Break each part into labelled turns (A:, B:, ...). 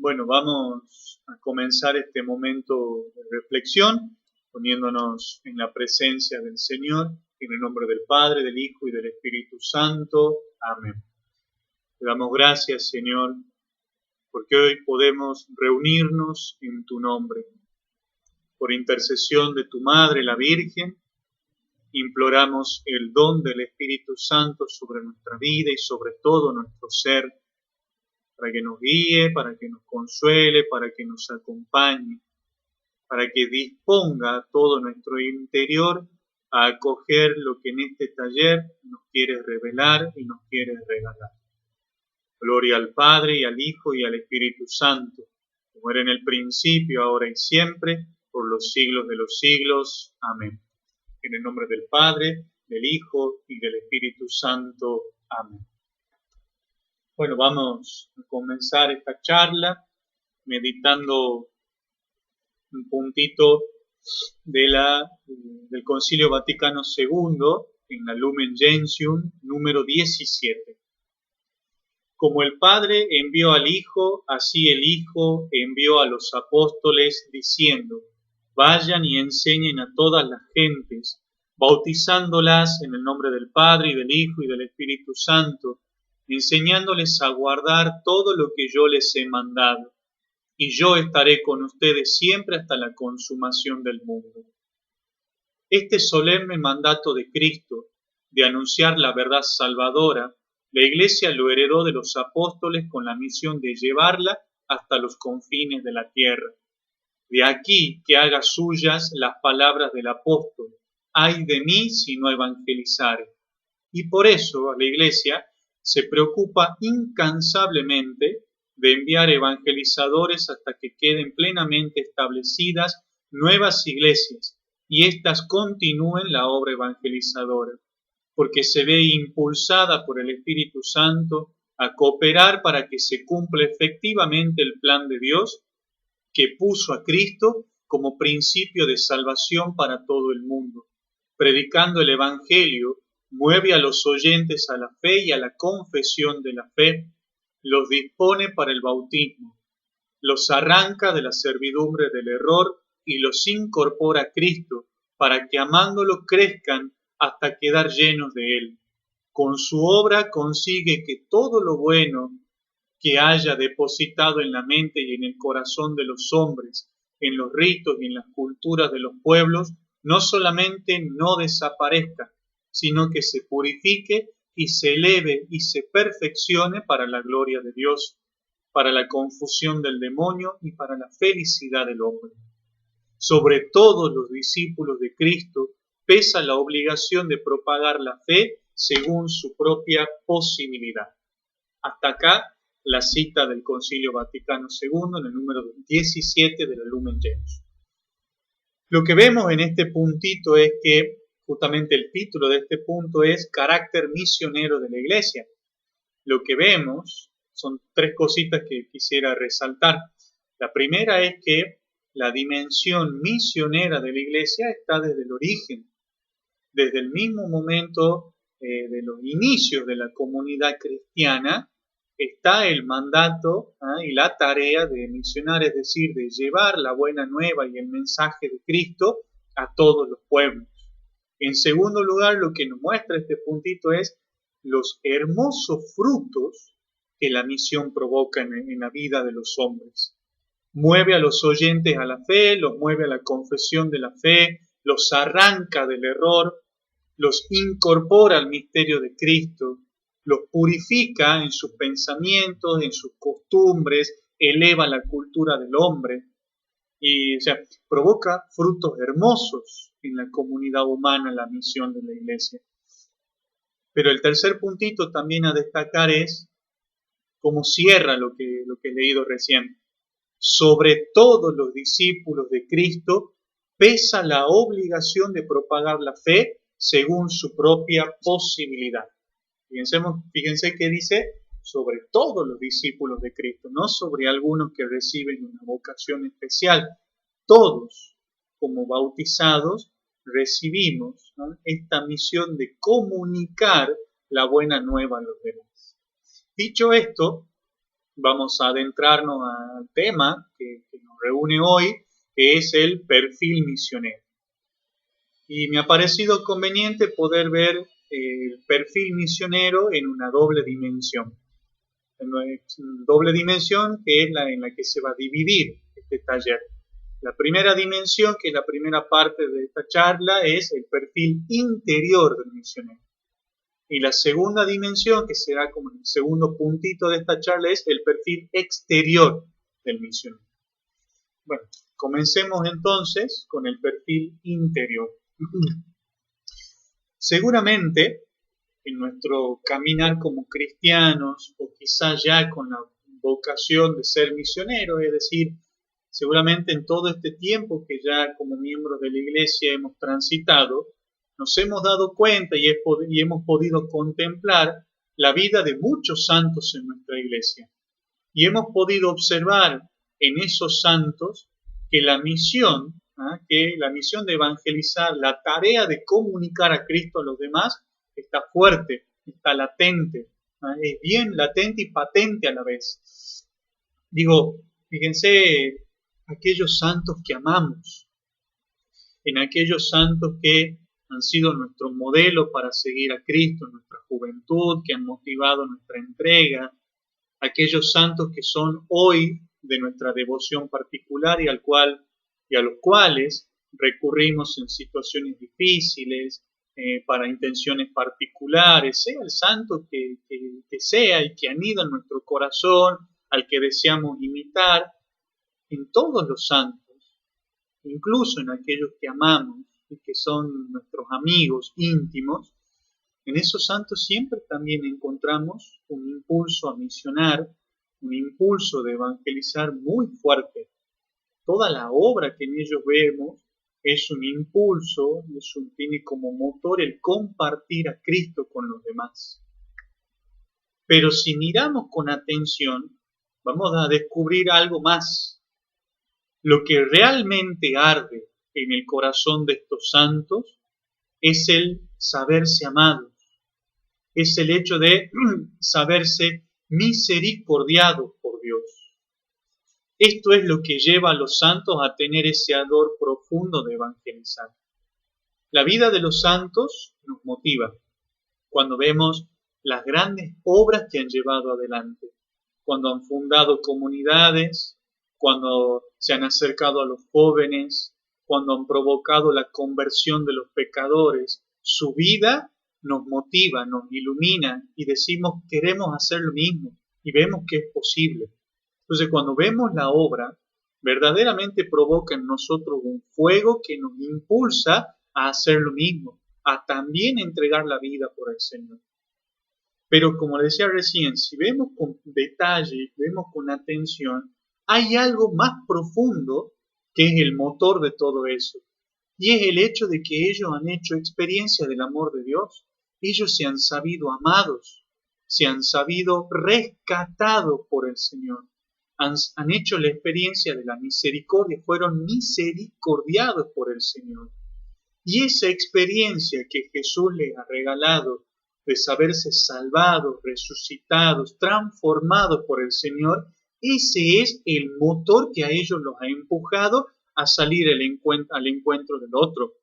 A: Bueno, vamos a comenzar este momento de reflexión poniéndonos en la presencia del Señor, en el nombre del Padre, del Hijo y del Espíritu Santo. Amén. Te damos gracias, Señor, porque hoy podemos reunirnos en tu nombre. Por intercesión de tu Madre, la Virgen, imploramos el don del Espíritu Santo sobre nuestra vida y sobre todo nuestro ser, para que nos guíe, para que nos consuele, para que nos acompañe, para que disponga todo nuestro interior a acoger lo que en este taller nos quiere revelar y nos quiere regalar. Gloria al Padre, y al Hijo, y al Espíritu Santo, como era en el principio, ahora y siempre, por los siglos de los siglos. Amén. En el nombre del Padre, del Hijo y del Espíritu Santo. Amén. Bueno, vamos a comenzar esta charla meditando un puntito del Concilio Vaticano II en la Lumen Gentium número 17. Como el Padre envió al Hijo, así el Hijo envió a los apóstoles diciendo: vayan y enseñen a todas las gentes, bautizándolas en el nombre del Padre y del Hijo y del Espíritu Santo, enseñándoles a guardar todo lo que yo les he mandado. Y yo estaré con ustedes siempre hasta la consumación del mundo. Este solemne mandato de Cristo, de anunciar la verdad salvadora, la Iglesia lo heredó de los apóstoles con la misión de llevarla hasta los confines de la tierra. De aquí que haga suyas las palabras del apóstol: ay de mí si no evangelizare. Y por eso la Iglesia se preocupa incansablemente de enviar evangelizadores hasta que queden plenamente establecidas nuevas iglesias y éstas continúen la obra evangelizadora, porque se ve impulsada por el Espíritu Santo a cooperar para que se cumpla efectivamente el plan de Dios, que puso a Cristo como principio de salvación para todo el mundo. Predicando el Evangelio, mueve a los oyentes a la fe y a la confesión de la fe, los dispone para el bautismo, los arranca de la servidumbre del error y los incorpora a Cristo, para que amándolo crezcan hasta quedar llenos de Él. Con su obra consigue que todo lo bueno que haya depositado en la mente y en el corazón de los hombres, en los ritos y en las culturas de los pueblos, no solamente no desaparezca, sino que se purifique y se eleve y se perfeccione para la gloria de Dios, para la confusión del demonio y para la felicidad del hombre. Sobre todos los discípulos de Cristo pesa la obligación de propagar la fe según su propia posibilidad. Hasta acá la cita del Concilio Vaticano II en el número 17 de la Lumen Gentium. Lo que vemos en este puntito es que justamente el título de este punto es carácter misionero de la Iglesia. Lo que vemos son tres cositas que quisiera resaltar. La primera es que la dimensión misionera de la Iglesia está desde el origen, desde el mismo momento de los inicios de la comunidad cristiana, está el mandato y la tarea de misionar, es decir, de llevar la buena nueva y el mensaje de Cristo a todos los pueblos. En segundo lugar, lo que nos muestra este puntito es los hermosos frutos que la misión provoca en la vida de los hombres. Mueve a los oyentes a la fe, los mueve a la confesión de la fe, los arranca del error, los incorpora al misterio de Cristo, los purifica en sus pensamientos, en sus costumbres, eleva la cultura del hombre y provoca frutos hermosos en la comunidad humana, la misión de la Iglesia. Pero el tercer puntito también a destacar es cómo cierra lo que he leído recién. Sobre todos los discípulos de Cristo pesa la obligación de propagar la fe según su propia posibilidad. Fíjense que dice sobre todos los discípulos de Cristo, no sobre algunos que reciben una vocación especial. Todos, como bautizados, recibimos, ¿no?, esta misión de comunicar la buena nueva a los demás. Dicho esto, vamos a adentrarnos al tema que nos reúne hoy, que es el perfil misionero. Y me ha parecido conveniente poder ver el perfil misionero en una doble dimensión. En una doble dimensión que es la en la que se va a dividir este taller. La primera dimensión, que es la primera parte de esta charla, es el perfil interior del misionero. Y la segunda dimensión, que será como el segundo puntito de esta charla, es el perfil exterior del misionero. Bueno, comencemos entonces con el perfil interior. Seguramente en nuestro caminar como cristianos, o quizás ya con la vocación de ser misioneros, es decir, seguramente en todo este tiempo que ya como miembros de la iglesia hemos transitado, nos hemos dado cuenta y hemos podido contemplar la vida de muchos santos en nuestra iglesia. Y hemos podido observar en esos santos que la misión de evangelizar, la tarea de comunicar a Cristo a los demás, está fuerte, está latente, es bien latente y patente a la vez. Digo, fíjense aquellos santos que amamos, en aquellos santos que han sido nuestro modelo para seguir a Cristo en nuestra juventud, que han motivado nuestra entrega, aquellos santos que son hoy de nuestra devoción particular y a los cuales recurrimos en situaciones difíciles, para intenciones particulares, sea el santo que sea y que anida en nuestro corazón, al que deseamos imitar, en todos los santos, incluso en aquellos que amamos y que son nuestros amigos íntimos, en esos santos siempre también encontramos un impulso a misionar, un impulso de evangelizar muy fuerte. Toda la obra que en ellos vemos es un impulso, tiene como motor el compartir a Cristo con los demás. Pero si miramos con atención, vamos a descubrir algo más. Lo que realmente arde en el corazón de estos santos es el saberse amados, es el hecho de saberse misericordiados por Dios. Esto es lo que lleva a los santos a tener ese ardor profundo de evangelizar. La vida de los santos nos motiva cuando vemos las grandes obras que han llevado adelante, cuando han fundado comunidades, cuando se han acercado a los jóvenes, cuando han provocado la conversión de los pecadores. Su vida nos motiva, nos ilumina y decimos queremos hacer lo mismo y vemos que es posible. Entonces cuando vemos la obra, verdaderamente provoca en nosotros un fuego que nos impulsa a hacer lo mismo, a también entregar la vida por el Señor. Pero como les decía recién, si vemos con detalle, vemos con atención, hay algo más profundo que es el motor de todo eso. Y es el hecho de que ellos han hecho experiencia del amor de Dios. Ellos se han sabido amados, se han sabido rescatados por el Señor. Han hecho la experiencia de la misericordia, fueron misericordiados por el Señor. Y esa experiencia que Jesús les ha regalado de saberse salvados, resucitados, transformados por el Señor, ese es el motor que a ellos los ha empujado a salir al encuentro del otro.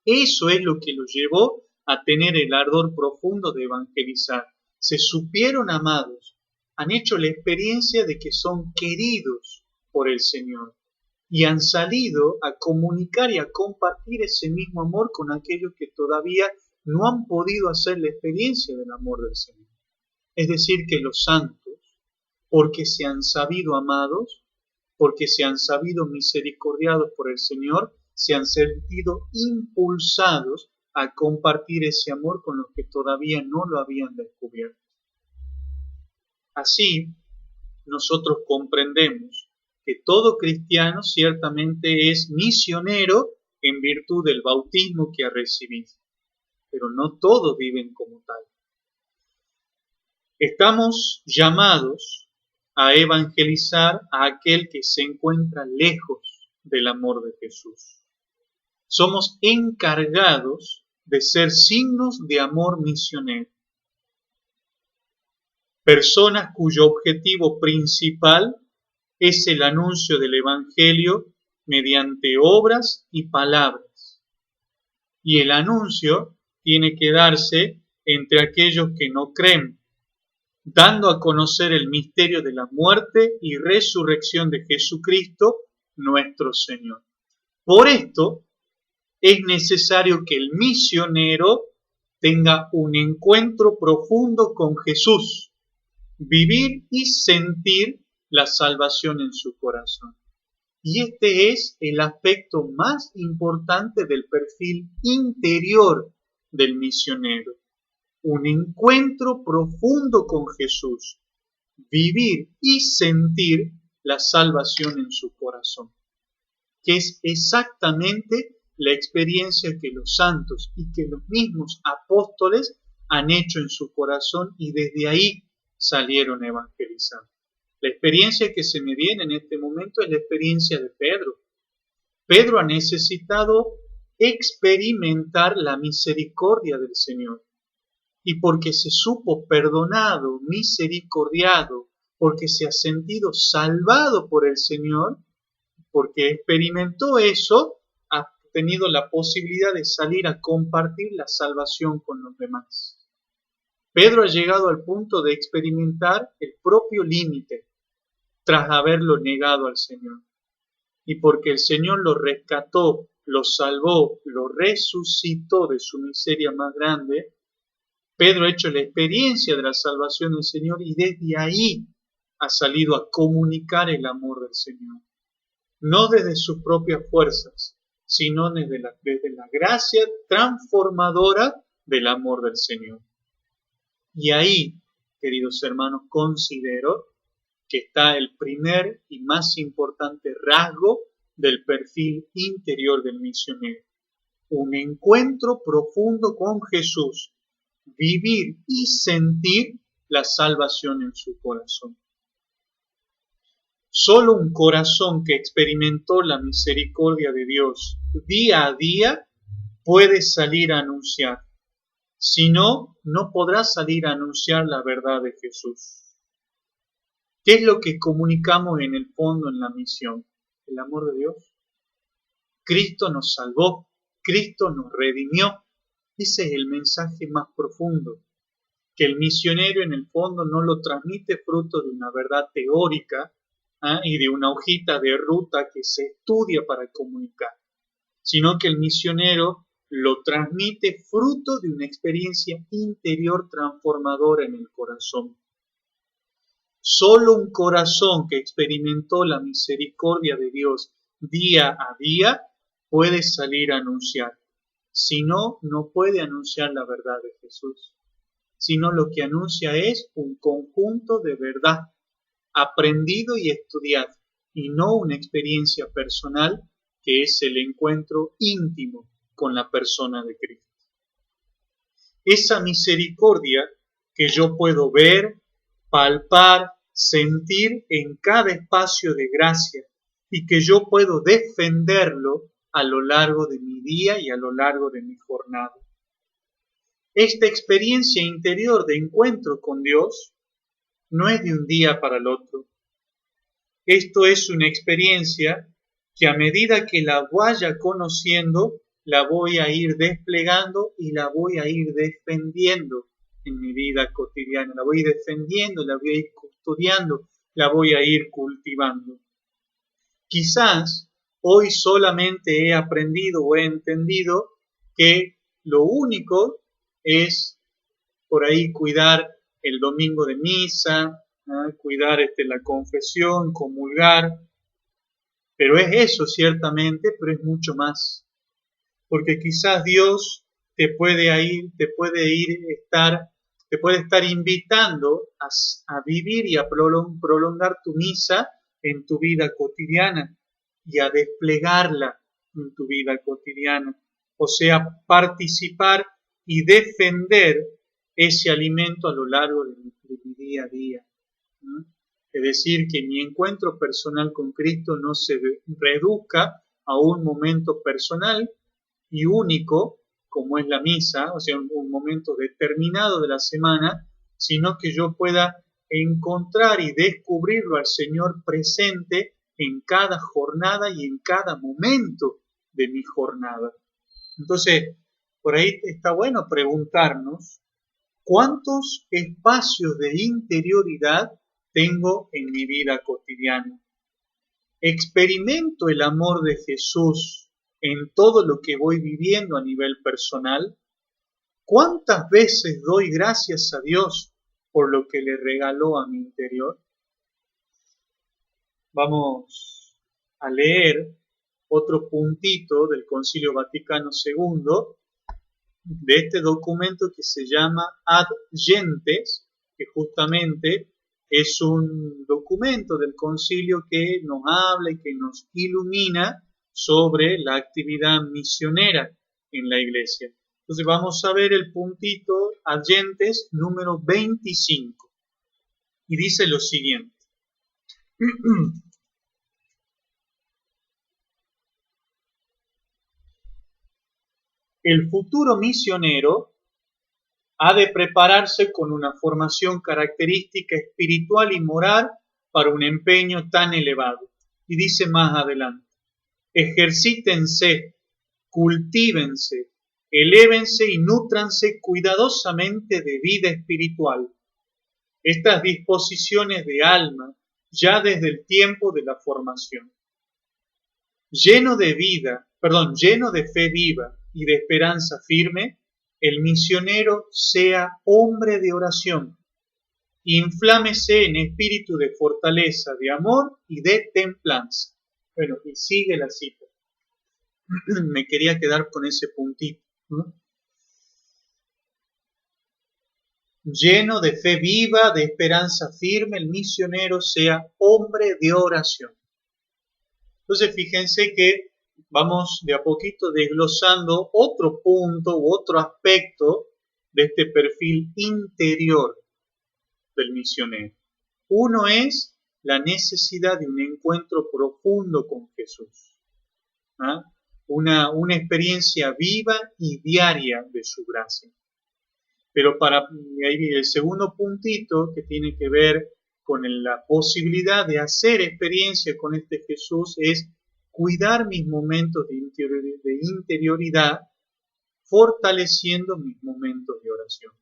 A: Eso es lo que los llevó a tener el ardor profundo de evangelizar. Se supieron amados, han hecho la experiencia de que son queridos por el Señor y han salido a comunicar y a compartir ese mismo amor con aquellos que todavía no han podido hacer la experiencia del amor del Señor. Es decir, que los santos, porque se han sabido amados, porque se han sabido misericordiados por el Señor, se han sentido impulsados a compartir ese amor con los que todavía no lo habían descubierto. Así, nosotros comprendemos que todo cristiano ciertamente es misionero en virtud del bautismo que ha recibido, pero no todos viven como tal. Estamos llamados a evangelizar a aquel que se encuentra lejos del amor de Jesús. Somos encargados de ser signos de amor misionero. Personas cuyo objetivo principal es el anuncio del Evangelio mediante obras y palabras. Y el anuncio tiene que darse entre aquellos que no creen, dando a conocer el misterio de la muerte y resurrección de Jesucristo, nuestro Señor. Por esto, es necesario que el misionero tenga un encuentro profundo con Jesús, vivir y sentir la salvación en su corazón. Y este es el aspecto más importante del perfil interior del misionero. Un encuentro profundo con Jesús, vivir y sentir la salvación en su corazón, que es exactamente la experiencia que los santos y que los mismos apóstoles han hecho en su corazón y desde ahí salieron evangelizando. La experiencia que se me viene en este momento es la experiencia de Pedro. Pedro ha necesitado experimentar la misericordia del Señor. Y porque se supo perdonado, misericordiado, porque se ha sentido salvado por el Señor, porque experimentó eso, ha tenido la posibilidad de salir a compartir la salvación con los demás. Pedro ha llegado al punto de experimentar el propio límite tras haberlo negado al Señor. Y porque el Señor lo rescató, lo salvó, lo resucitó de su miseria más grande, Pedro ha hecho la experiencia de la salvación del Señor y desde ahí ha salido a comunicar el amor del Señor. No desde sus propias fuerzas, sino desde la gracia transformadora del amor del Señor. Y ahí, queridos hermanos, considero que está el primer y más importante rasgo del perfil interior del misionero. Un encuentro profundo con Jesús, vivir y sentir la salvación en su corazón. Solo un corazón que experimentó la misericordia de Dios día a día puede salir a anunciar. Si no, no podrá salir a anunciar la verdad de Jesús. ¿Qué es lo que comunicamos en el fondo en la misión? El amor de Dios. Cristo nos salvó, Cristo nos redimió. Ese es el mensaje más profundo, que el misionero en el fondo no lo transmite fruto de una verdad teórica y de una hojita de ruta que se estudia para comunicar, sino que el misionero lo transmite fruto de una experiencia interior transformadora en el corazón. Solo un corazón que experimentó la misericordia de Dios día a día puede salir a anunciar. Si no, no puede anunciar la verdad de Jesús, sino lo que anuncia es un conjunto de verdad, aprendido y estudiado, y no una experiencia personal que es el encuentro íntimo con la persona de Cristo. Esa misericordia que yo puedo ver, palpar, sentir en cada espacio de gracia y que yo puedo defenderlo a lo largo de mi día y a lo largo de mi jornada. Esta experiencia interior de encuentro con Dios no es de un día para el otro. Esto es una experiencia que a medida que la vaya conociendo, la voy a ir desplegando y la voy a ir defendiendo en mi vida cotidiana. La voy a ir defendiendo, la voy a ir custodiando, la voy a ir cultivando. Quizás hoy solamente he aprendido o he entendido que lo único es por ahí cuidar el domingo de misa, cuidar la confesión, comulgar, pero es eso ciertamente, pero es mucho más, porque quizás Dios te puede estar invitando a vivir y a prolongar tu misa en tu vida cotidiana y a desplegarla en tu vida cotidiana, o sea, participar y defender ese alimento a lo largo de mi día a día. ¿No? Es decir, que mi encuentro personal con Cristo no se reduzca a un momento personal y único, como es la misa, o sea, un momento determinado de la semana, sino que yo pueda encontrar y descubrirlo al Señor presente en cada jornada y en cada momento de mi jornada. Entonces, por ahí está bueno preguntarnos cuántos espacios de interioridad tengo en mi vida cotidiana. ¿Experimento el amor de Jesús en todo lo que voy viviendo a nivel personal? ¿Cuántas veces doy gracias a Dios por lo que le regaló a mi interior? Vamos a leer otro puntito del Concilio Vaticano II, de este documento que se llama Ad Gentes, que justamente es un documento del concilio que nos habla y que nos ilumina sobre la actividad misionera en la iglesia. Entonces vamos a ver el puntito Ad Gentes número 25. Y dice lo siguiente. El futuro misionero ha de prepararse con una formación característica espiritual y moral para un empeño tan elevado. Y dice más adelante, ejercítense, cultívense, elévense y nútranse cuidadosamente de vida espiritual. Estas disposiciones de alma ya desde el tiempo de la formación. Lleno de fe viva y de esperanza firme, el misionero sea hombre de oración. Inflámese en espíritu de fortaleza, de amor y de templanza. Bueno, y sigue la cita. Me quería quedar con ese puntito, ¿no? Lleno de fe viva, de esperanza firme, el misionero sea hombre de oración. Entonces, fíjense que vamos de a poquito desglosando otro punto u otro aspecto de este perfil interior del misionero. Uno es la necesidad de un encuentro profundo con Jesús. ¿Ah? Una experiencia viva y diaria de su gracia. Pero ahí el segundo puntito que tiene que ver con la posibilidad de hacer experiencia con este Jesús es cuidar mis momentos de interioridad, fortaleciendo mis momentos de oración.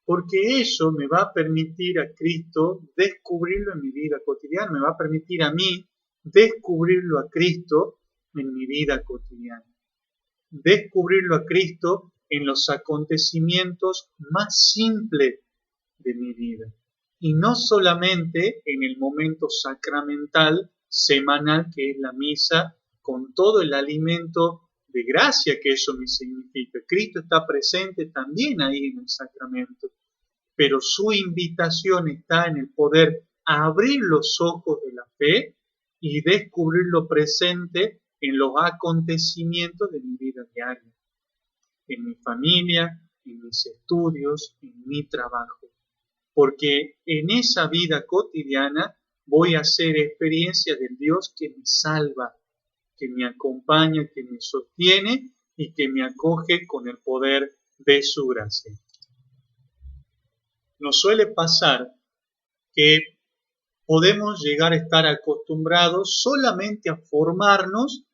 A: Porque eso me va a permitir a Cristo descubrirlo en mi vida cotidiana, me va a permitir a mí descubrirlo a Cristo en mi vida cotidiana. Descubrirlo a Cristo en los acontecimientos más simples de mi vida. Y no solamente en el momento sacramental, semanal, que es la misa, con todo el alimento de gracia que eso me significa. Cristo está presente también ahí en el sacramento, pero su invitación está en el poder abrir los ojos de la fe y descubrirlo presente en los acontecimientos de mi vida diaria, en mi familia, en mis estudios, en mi trabajo. Porque en esa vida cotidiana voy a hacer experiencia del Dios que me salva, que me acompaña, que me sostiene y que me acoge con el poder de su gracia. Nos suele pasar que podemos llegar a estar acostumbrados solamente a formarnos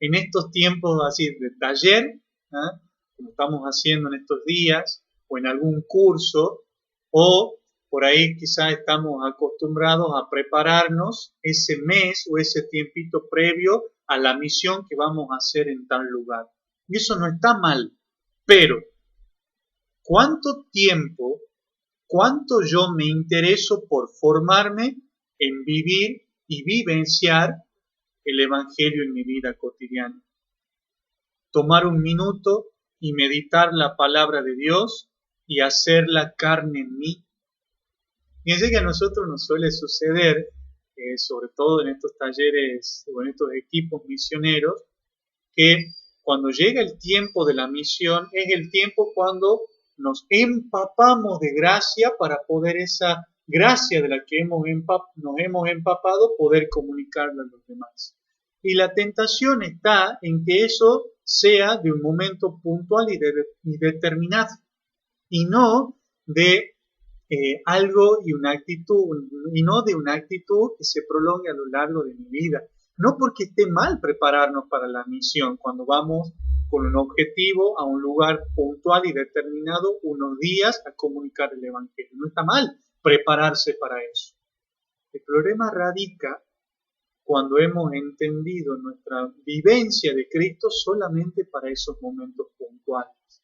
A: en estos tiempos así de taller, ¿eh? Como estamos haciendo en estos días, o en algún curso, o por ahí quizás estamos acostumbrados a prepararnos ese mes o ese tiempito previo a la misión que vamos a hacer en tal lugar. Y eso no está mal, pero ¿cuánto tiempo, cuánto yo me intereso por formarme en vivir y vivenciar el Evangelio en mi vida cotidiana? Tomar un minuto y meditar la palabra de Dios y hacerla carne en mí. Fíjense que a nosotros nos suele suceder, sobre todo en estos talleres o en estos equipos misioneros, que cuando llega el tiempo de la misión es el tiempo cuando nos empapamos de gracia para poder esa gracia de la que nos hemos empapado poder comunicarla a los demás. Y la tentación está en que eso sea de un momento puntual y determinado, y no de algo y una actitud, y no de una actitud que se prolongue a lo largo de mi vida. No porque esté mal prepararnos para la misión cuando vamos con un objetivo a un lugar puntual y determinado unos días a comunicar el Evangelio. No está mal prepararse para eso. El problema radica cuando hemos entendido nuestra vivencia de Cristo solamente para esos momentos puntuales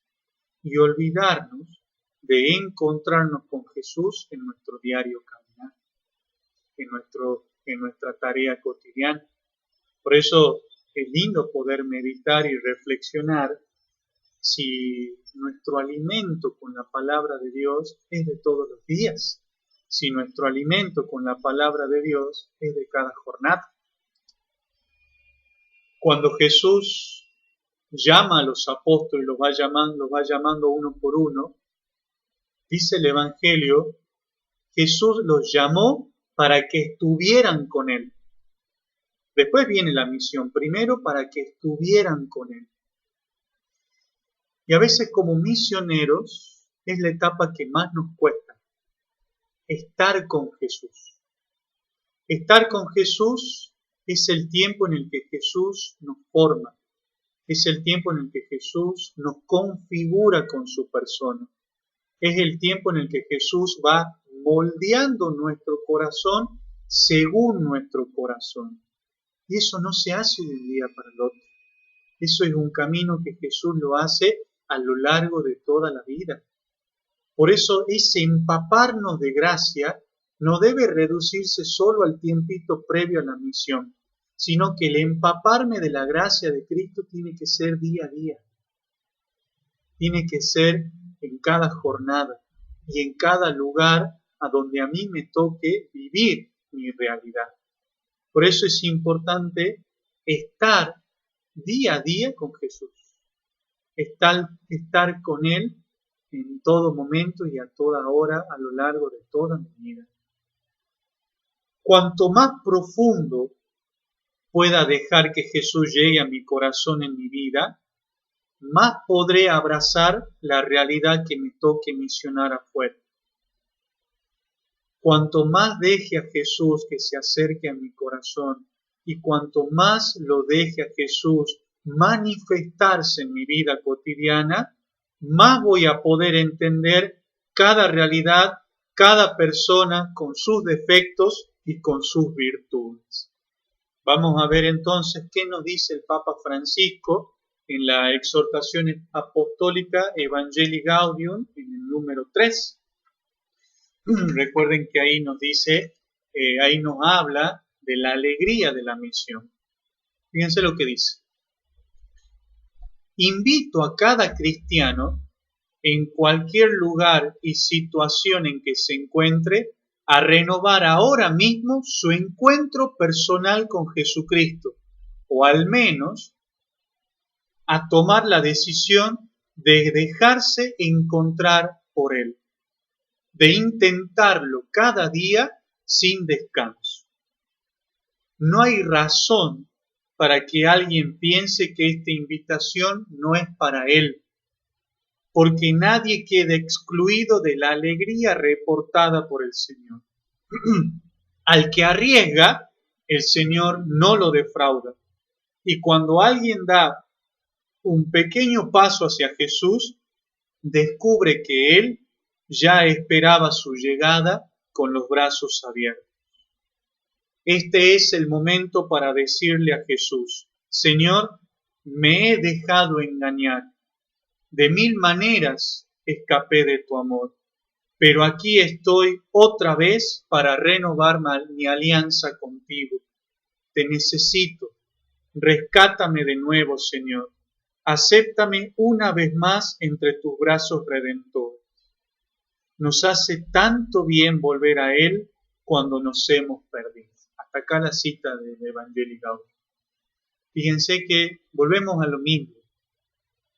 A: y olvidarnos de encontrarnos con Jesús en nuestro diario caminar, en nuestra tarea cotidiana. Por eso es lindo poder meditar y reflexionar si nuestro alimento con la palabra de Dios es de todos los días, si nuestro alimento con la palabra de Dios es de cada jornada. Cuando Jesús llama a los apóstoles, los va llamando uno por uno, dice el Evangelio, Jesús los llamó para que estuvieran con Él. Después viene la misión, primero para que estuvieran con Él. Y a veces como misioneros es la etapa que más nos cuesta, estar con Jesús. Estar con Jesús es el tiempo en el que Jesús nos forma, es el tiempo en el que Jesús nos configura con su persona, es el tiempo en el que Jesús va moldeando nuestro corazón según nuestro corazón. Y eso no se hace de un día para el otro. Eso es un camino que Jesús lo hace a lo largo de toda la vida. Por eso ese empaparnos de gracia no debe reducirse solo al tiempito previo a la misión, sino que el empaparme de la gracia de Cristo tiene que ser día a día. Tiene que ser en cada jornada y en cada lugar a donde a mí me toque vivir mi realidad. Por eso es importante estar día a día con Jesús, estar con Él en todo momento y a toda hora a lo largo de toda mi vida. Cuanto más profundo pueda dejar que Jesús llegue a mi corazón en mi vida, más podré abrazar la realidad que me toque misionar afuera. Cuanto más deje a Jesús que se acerque a mi corazón y cuanto más lo deje a Jesús manifestarse en mi vida cotidiana, más voy a poder entender cada realidad, cada persona con sus defectos y con sus virtudes. Vamos a ver entonces qué nos dice el Papa Francisco en la exhortación apostólica Evangelii Gaudium, en el número 3. Recuerden que ahí nos dice, ahí nos habla de la alegría de la misión. Fíjense lo que dice. Invito a cada cristiano, en cualquier lugar y situación en que se encuentre, a renovar ahora mismo su encuentro personal con Jesucristo, o al menos a tomar la decisión de dejarse encontrar por Él, de intentarlo cada día sin descanso. No hay razón para que alguien piense que esta invitación no es para él, porque nadie queda excluido de la alegría reportada por el Señor. Al que arriesga, el Señor no lo defrauda. Y cuando alguien da un pequeño paso hacia Jesús, descubre que Él ya esperaba su llegada con los brazos abiertos. Este es el momento para decirle a Jesús, Señor, me he dejado engañar. De 1000 maneras escapé de tu amor, pero aquí estoy otra vez para renovar mi alianza contigo. Te necesito. Rescátame de nuevo, Señor. Acéptame una vez más entre tus brazos redentores. Nos hace tanto bien volver a Él cuando nos hemos perdido. Hasta acá la cita del Evangelii Gaudium. Fíjense que volvemos a lo mismo.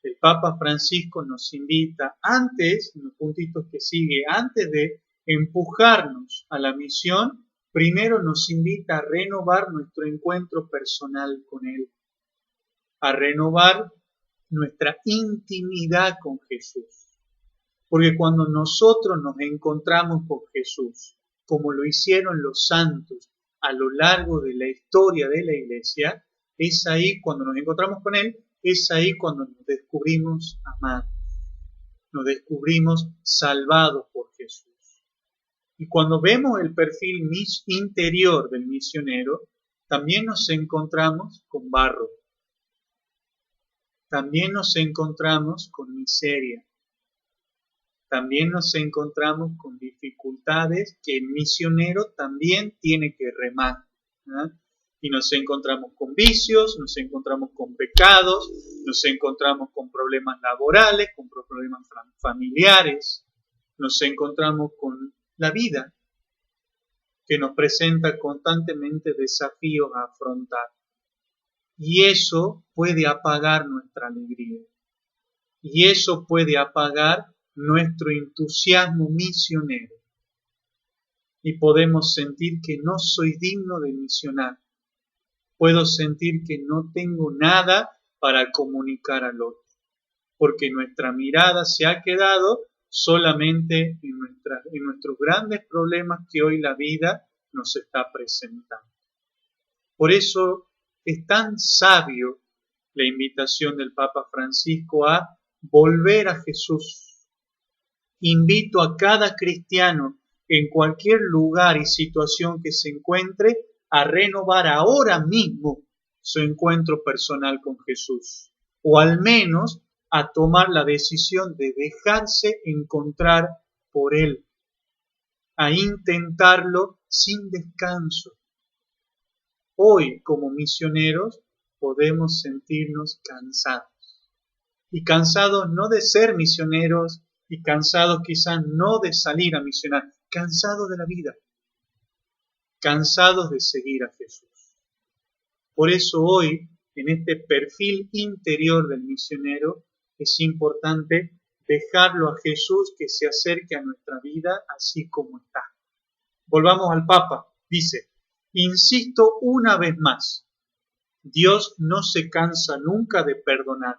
A: El Papa Francisco nos invita antes, en los puntitos que sigue, antes de empujarnos a la misión, primero nos invita a renovar nuestro encuentro personal con Él, a renovar nuestra intimidad con Jesús. Porque cuando nosotros nos encontramos con Jesús, como lo hicieron los santos a lo largo de la historia de la iglesia, es ahí cuando nos encontramos con Él, es ahí cuando nos descubrimos amados, nos descubrimos salvados por Jesús. Y cuando vemos el perfil interior del misionero, también nos encontramos con barro, también nos encontramos con miseria, también nos encontramos con dificultades que el misionero también tiene que remar, ¿verdad? Y nos encontramos con vicios, nos encontramos con pecados, nos encontramos con problemas laborales, con problemas familiares, nos encontramos con la vida que nos presenta constantemente desafíos a afrontar. Y eso puede apagar nuestra alegría. Y eso puede apagar nuestro entusiasmo misionero. Y podemos sentir que no soy digno de misionar. Puedo sentir que no tengo nada para comunicar al otro. Porque nuestra mirada se ha quedado solamente en nuestros grandes problemas que hoy la vida nos está presentando. Por eso es tan sabio la invitación del Papa Francisco a volver a Jesús. Invito a cada cristiano en cualquier lugar y situación que se encuentre a renovar ahora mismo su encuentro personal con Jesús, o al menos a tomar la decisión de dejarse encontrar por Él, a intentarlo sin descanso. Hoy, como misioneros, podemos sentirnos cansados. Y cansados no de ser misioneros, y cansados quizás no de salir a misionar, cansados de la vida, cansados de seguir a Jesús. Por eso hoy, en este perfil interior del misionero, es importante dejarlo a Jesús que se acerque a nuestra vida así como está. Volvamos al Papa. Dice, insisto una vez más, Dios no se cansa nunca de perdonar.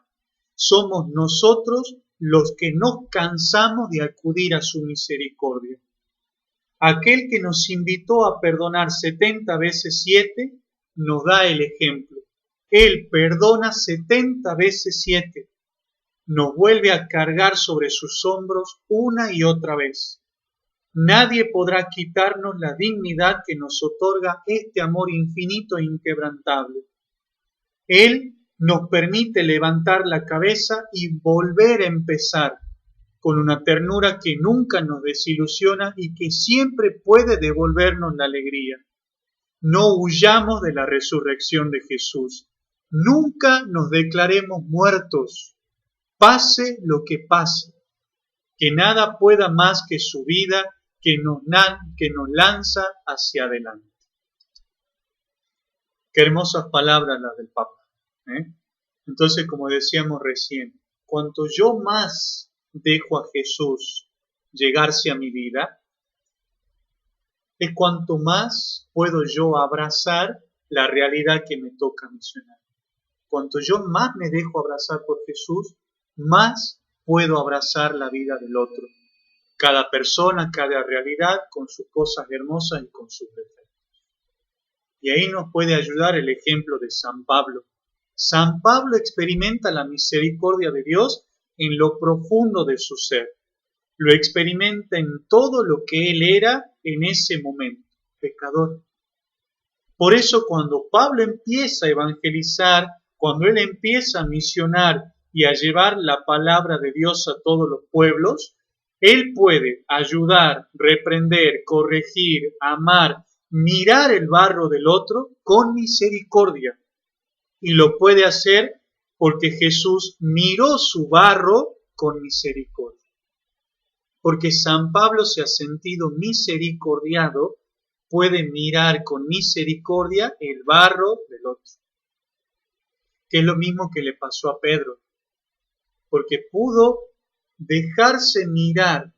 A: Somos nosotros los que nos cansamos de acudir a su misericordia. Aquel que nos invitó a perdonar 70 veces 7 nos da el ejemplo. Él perdona 70 veces 7. Nos vuelve a cargar sobre sus hombros una y otra vez. Nadie podrá quitarnos la dignidad que nos otorga este amor infinito e inquebrantable. Él nos permite levantar la cabeza y volver a empezar con una ternura que nunca nos desilusiona y que siempre puede devolvernos la alegría. No huyamos de la resurrección de Jesús. Nunca nos declaremos muertos, pase lo que pase, que nada pueda más que su vida que nos lanza hacia adelante. Qué hermosas palabras las del Papa. Entonces, como decíamos recién, cuanto yo más dejo a Jesús llegarse a mi vida, es cuanto más puedo yo abrazar la realidad que me toca misionar. Cuanto yo más me dejo abrazar por Jesús, más puedo abrazar la vida del otro. Cada persona, cada realidad, con sus cosas hermosas y con sus defectos. Y ahí nos puede ayudar el ejemplo de San Pablo. San Pablo experimenta la misericordia de Dios en lo profundo de su ser. Lo experimenta en todo lo que él era en ese momento, pecador. Por eso cuando Pablo empieza a evangelizar, cuando él empieza a misionar y a llevar la palabra de Dios a todos los pueblos, él puede ayudar, reprender, corregir, amar, mirar el barro del otro con misericordia. Y lo puede hacer porque Jesús miró su barro con misericordia. Porque San Pablo se ha sentido misericordiado, puede mirar con misericordia el barro del otro. Que es lo mismo que le pasó a Pedro. Porque pudo dejarse mirar,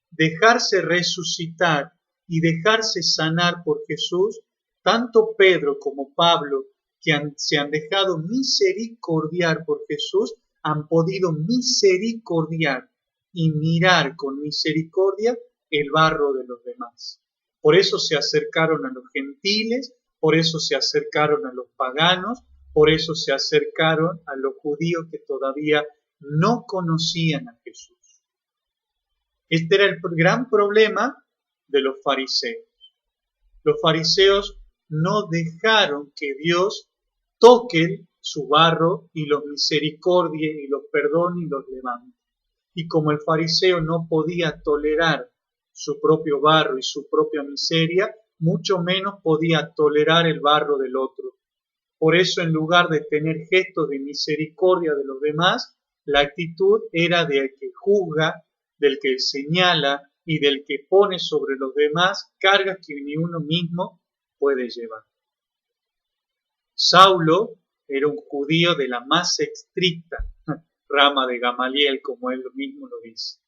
A: dejarse resucitar y dejarse sanar por Jesús, tanto Pedro como Pablo, que se han dejado misericordiar por Jesús, han podido misericordiar y mirar con misericordia el barro de los demás. Por eso se acercaron a los gentiles, por eso se acercaron a los paganos, por eso se acercaron a los judíos que todavía no conocían a Jesús. Este era el gran problema de los fariseos. Los fariseos no dejaron que Dios toque su barro y los misericordie y los perdone y los levante. Y como el fariseo no podía tolerar su propio barro y su propia miseria, mucho menos podía tolerar el barro del otro. Por eso, en lugar de tener gestos de misericordia de los demás, la actitud era del que juzga, del que señala y del que pone sobre los demás cargas que ni uno mismo puede llevar. Saulo era un judío de la más estricta rama de Gamaliel, como él mismo lo dice.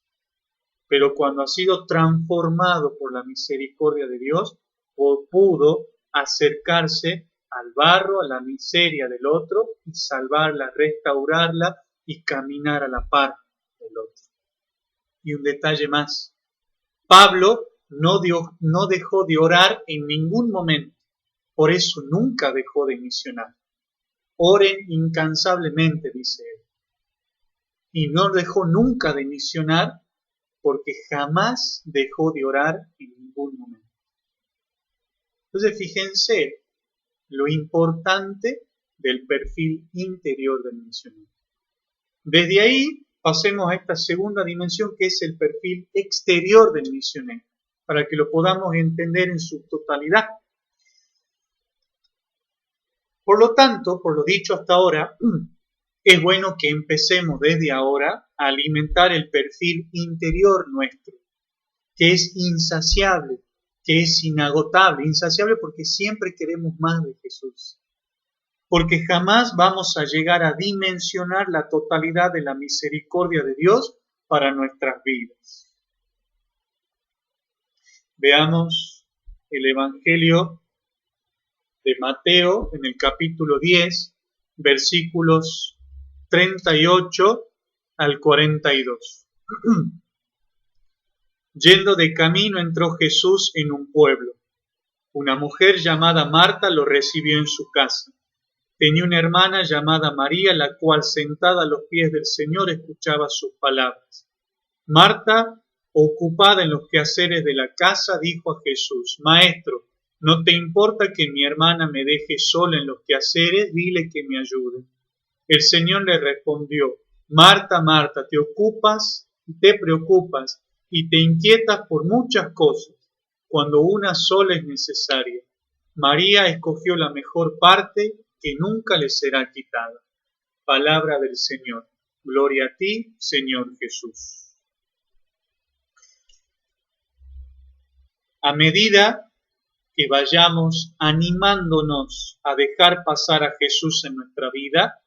A: Pero cuando ha sido transformado por la misericordia de Dios, pudo acercarse al barro, a la miseria del otro y salvarla, restaurarla y caminar a la par del otro. Y un detalle más, Pablo no dejó de orar en ningún momento, por eso nunca dejó de misionar. Oren incansablemente, dice él. Y no dejó nunca de misionar porque jamás dejó de orar en ningún momento. Entonces fíjense lo importante del perfil interior del misionero. Desde ahí pasemos a esta segunda dimensión que es el perfil exterior del misionero, para que lo podamos entender en su totalidad. Por lo tanto, por lo dicho hasta ahora, es bueno que empecemos desde ahora a alimentar el perfil interior nuestro, que es insaciable, que es inagotable, insaciable porque siempre queremos más de Jesús, porque jamás vamos a llegar a dimensionar la totalidad de la misericordia de Dios para nuestras vidas. Veamos el Evangelio de Mateo en el capítulo 10, versículos 38 al 42. Yendo de camino entró Jesús en un pueblo. Una mujer llamada Marta lo recibió en su casa. Tenía una hermana llamada María, la cual sentada a los pies del Señor escuchaba sus palabras. Marta, ocupada en los quehaceres de la casa, dijo a Jesús: Maestro, ¿no te importa que mi hermana me deje sola en los quehaceres? Dile que me ayude. El Señor le respondió: Marta, Marta, te ocupas y te preocupas y te inquietas por muchas cosas, cuando una sola es necesaria. María escogió la mejor parte, que nunca le será quitada. Palabra del Señor. Gloria a ti, Señor Jesús. A medida que vayamos animándonos a dejar pasar a Jesús en nuestra vida,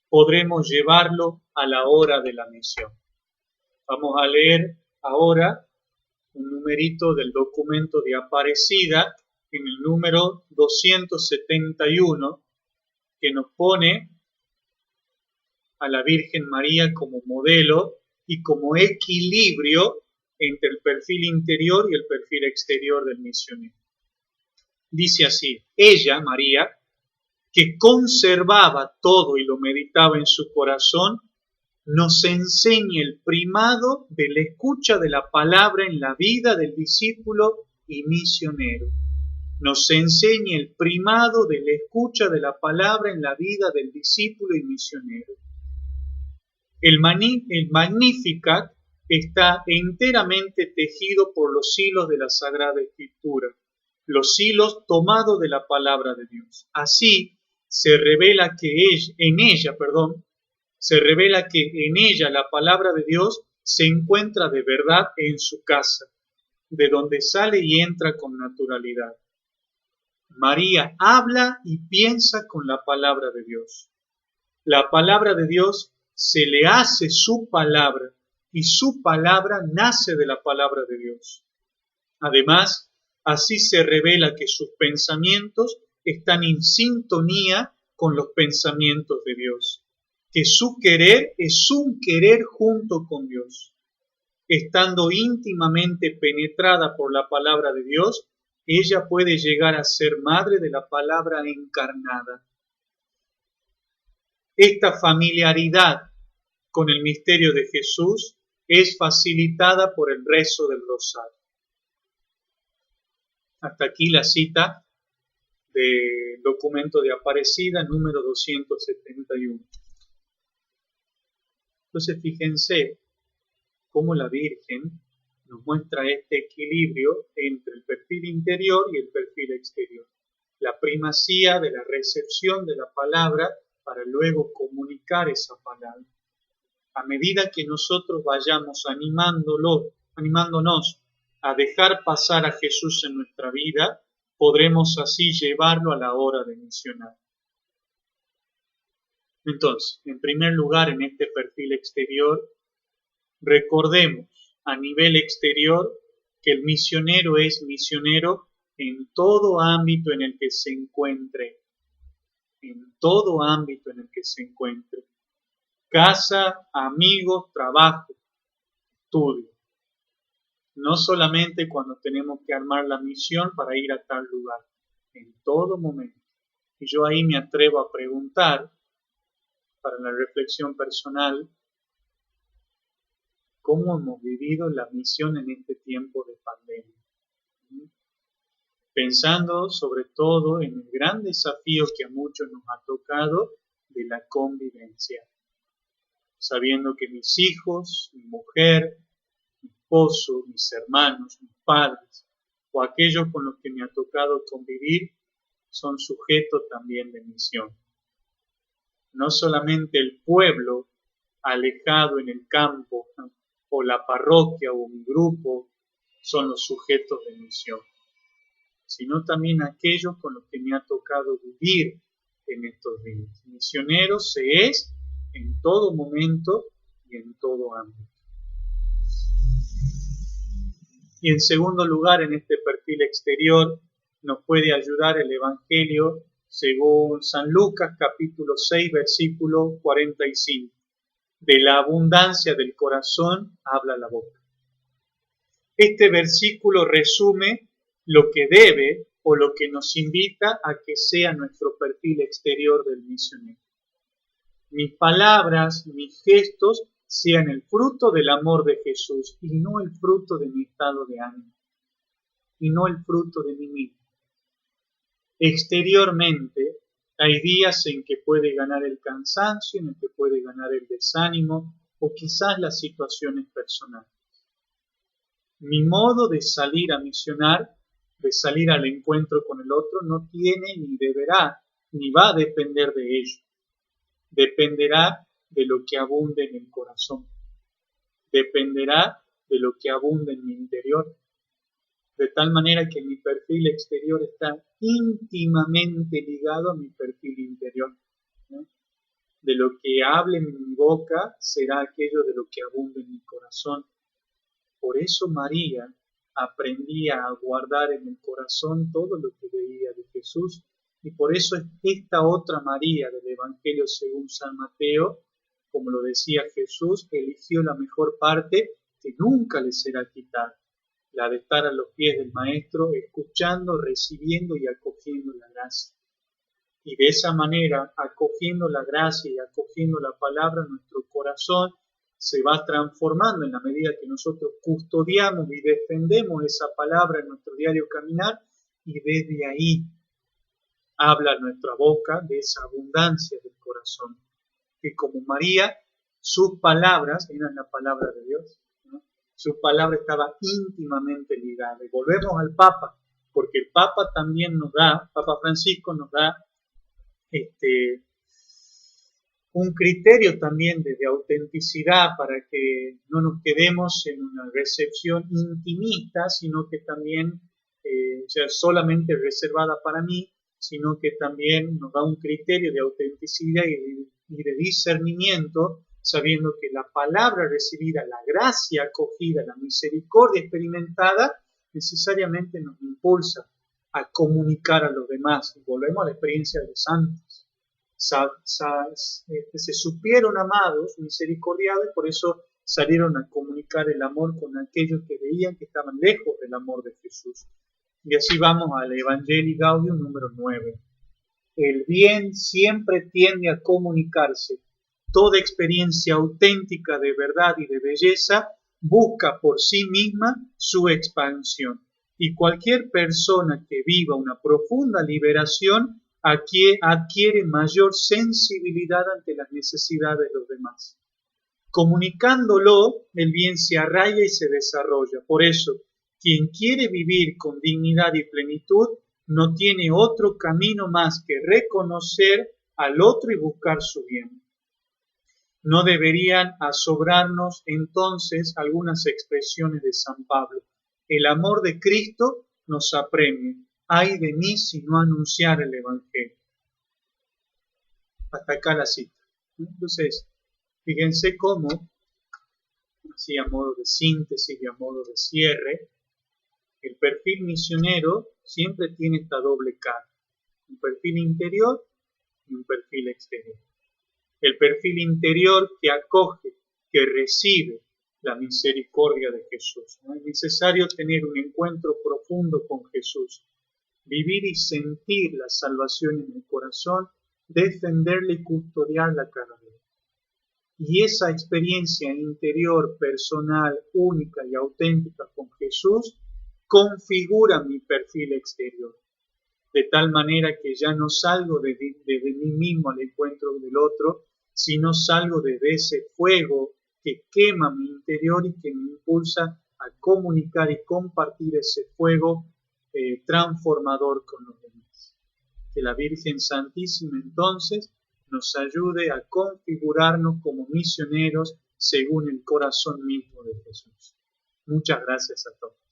A: podremos llevarlo a la hora de la misión. Vamos a leer ahora un numerito del documento de Aparecida, en el número 271, que nos pone a la Virgen María como modelo y como equilibrio entre el perfil interior y el perfil exterior del misionero. Dice así: ella, María, que conservaba todo y lo meditaba en su corazón, nos enseña el primado de la escucha de la palabra en la vida del discípulo y misionero. Nos enseña el primado de la escucha de la palabra en la vida del discípulo y misionero. El Magnificat está enteramente tejido por los hilos de la Sagrada Escritura, los hilos tomados de la palabra de Dios. Así se revela que en ella la palabra de Dios se encuentra de verdad en su casa, de donde sale y entra con naturalidad. María habla y piensa con la palabra de Dios. La palabra de Dios se le hace su palabra y su palabra nace de la palabra de Dios. Además, así se revela que sus pensamientos están en sintonía con los pensamientos de Dios, que su querer es un querer junto con Dios. estando íntimamente penetrada por la palabra de Dios, ella puede llegar a ser madre de la palabra encarnada. Esta familiaridad con el misterio de Jesús es facilitada por el rezo del rosario. Hasta aquí la cita del documento de Aparecida número 271. Entonces fíjense cómo la Virgen nos muestra este equilibrio entre el perfil interior y el perfil exterior. La primacía de la recepción de la palabra para luego comunicar esa palabra. A medida que nosotros vayamos animándonos a dejar pasar a Jesús en nuestra vida, podremos así llevarlo a la hora de misionar. Entonces, en primer lugar, en este perfil exterior, recordemos a nivel exterior que el misionero es misionero en todo ámbito en el que se encuentre. En todo ámbito en el que se encuentre. Casa, amigos, trabajo, estudio. No solamente cuando tenemos que armar la misión para ir a tal lugar. En todo momento. Y yo ahí me atrevo a preguntar, para la reflexión personal, ¿cómo hemos vivido la misión en este tiempo de pandemia? Pensando sobre todo en el gran desafío que a muchos nos ha tocado de la convivencia. Sabiendo que mis hijos, mi mujer, mi esposo, mis hermanos, mis padres, o aquellos con los que me ha tocado convivir, son sujetos también de misión. No solamente el pueblo alejado en el campo, o la parroquia o un grupo son los sujetos de misión, sino también aquellos con los que me ha tocado vivir en estos días. Misionero se es en todo momento y en todo ámbito. Y en segundo lugar, en este perfil exterior, nos puede ayudar el Evangelio según San Lucas capítulo 6, versículo 45. De la abundancia del corazón habla la boca. Este versículo resume lo que debe o lo que nos invita a que sea nuestro perfil exterior del misionero. Mis palabras, mis gestos sean el fruto del amor de Jesús y no el fruto de mi estado de ánimo y no el fruto de mí mismo. Exteriormente hay días en que puede ganar el cansancio, en el que puede ganar el desánimo o quizás las situaciones personales. Mi modo de salir a misionar, de salir al encuentro con el otro, no tiene ni deberá ni va a depender de ello. Dependerá de lo que abunde en el corazón. Dependerá de lo que abunde en mi interior. De tal manera que mi perfil exterior está íntimamente ligado a mi perfil interior. ¿No? De lo que hable en mi boca será aquello de lo que abunde en mi corazón. Por eso María aprendía a guardar en el corazón todo lo que veía de Jesús. Y por eso esta otra María del Evangelio según San Mateo, como lo decía Jesús, eligió la mejor parte que nunca le será quitada. La de estar a los pies del Maestro, escuchando, recibiendo y acogiendo la gracia. Y de esa manera, acogiendo la gracia y acogiendo la palabra, nuestro corazón se va transformando en la medida que nosotros custodiamos y defendemos esa palabra en nuestro diario caminar, y desde ahí habla nuestra boca de esa abundancia del corazón. Que como María, sus palabras eran la palabra de Dios. Su palabra estaba íntimamente ligada. Y volvemos al Papa, porque el Papa también nos da, Papa Francisco nos da un criterio también de autenticidad para que no nos quedemos en una recepción intimista, sino que también sea solamente reservada para mí, sino que también nos da un criterio de autenticidad y de discernimiento, sabiendo que la palabra recibida, la gracia acogida, la misericordia experimentada, necesariamente nos impulsa a comunicar a los demás. Y volvemos a la experiencia de los santos. Se supieron amados, misericordiados, y por eso salieron a comunicar el amor con aquellos que veían que estaban lejos del amor de Jesús. Y así vamos al Evangelii Gaudium número 9. El bien siempre tiende a comunicarse. Toda experiencia auténtica de verdad y de belleza busca por sí misma su expansión. Y cualquier persona que viva una profunda liberación adquiere mayor sensibilidad ante las necesidades de los demás. Comunicándolo, el bien se arraiga y se desarrolla. Por eso, quien quiere vivir con dignidad y plenitud no tiene otro camino más que reconocer al otro y buscar su bien. No deberían asombrarnos entonces algunas expresiones de San Pablo. El amor de Cristo nos apremia. Ay de mí si no anunciar el Evangelio. Hasta acá la cita. Entonces, fíjense cómo, así a modo de síntesis y a modo de cierre, el perfil misionero siempre tiene esta doble cara. Un perfil interior y un perfil exterior. El perfil interior que acoge, que recibe la misericordia de Jesús. Es necesario tener un encuentro profundo con Jesús, vivir y sentir la salvación en el corazón, defenderla y custodiarla cada día. Y esa experiencia interior, personal, única y auténtica con Jesús, configura mi perfil exterior. De tal manera que ya no salgo de mí mismo al encuentro del otro, sino salgo desde ese fuego que quema mi interior y que me impulsa a comunicar y compartir ese fuego transformador con los demás. Que la Virgen Santísima entonces nos ayude a configurarnos como misioneros según el corazón mismo de Jesús. Muchas gracias a todos.